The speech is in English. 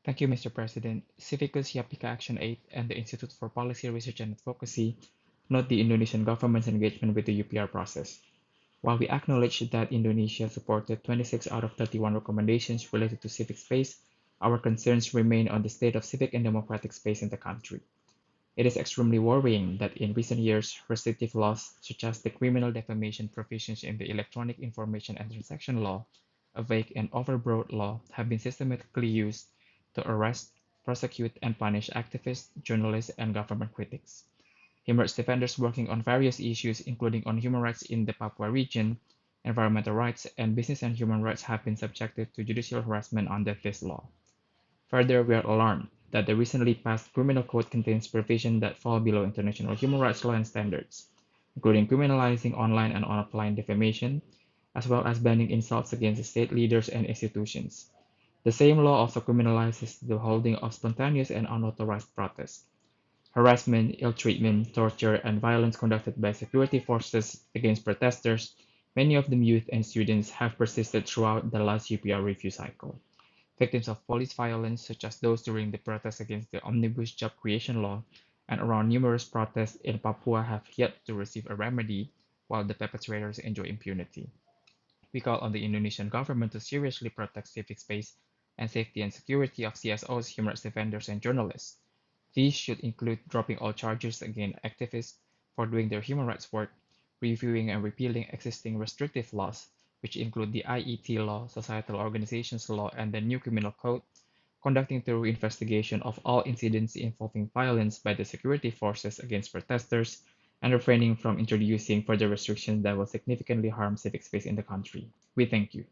Thank you, Mr. President. CIVICUS, YAPPIKA-ActionAid, and the Institute for Policy Research and Advocacy note the Indonesian government's engagement with the UPR process. While we acknowledge that Indonesia supported 26 out of 31 recommendations related to civic space, our concerns remain on the state of civic and democratic space in the country. It is extremely worrying that in recent years, restrictive laws such as the criminal defamation provisions in the Electronic Information and Transaction Law, a vague and overbroad law, have been systematically used to arrest, prosecute, and punish activists, journalists, and government critics. Human rights defenders working on various issues, including on human rights in the Papua region, environmental rights, and business and human rights, have been subjected to judicial harassment under this law. Further, we are alarmed that the recently passed criminal code contains provisions that fall below international human rights law and standards, including criminalizing online and offline defamation, as well as banning insults against state leaders and institutions. The same law also criminalizes the holding of spontaneous and unauthorized protests. Harassment, ill treatment, torture, and violence conducted by security forces against protesters, many of them youth and students, have persisted throughout the last UPR review cycle. Victims of police violence, such as those during the protests against the Omnibus Job Creation Law and around numerous protests in Papua, have yet to receive a remedy, while the perpetrators enjoy impunity. We call on the Indonesian government to seriously protect civic space and safety and security of CSOs, human rights defenders, and journalists. These should include dropping all charges against activists for doing their human rights work, reviewing and repealing existing restrictive laws, which include the IET law, societal organizations law, and the new criminal code, conducting thorough investigation of all incidents involving violence by the security forces against protesters, and refraining from introducing further restrictions that will significantly harm civic space in the country. We thank you.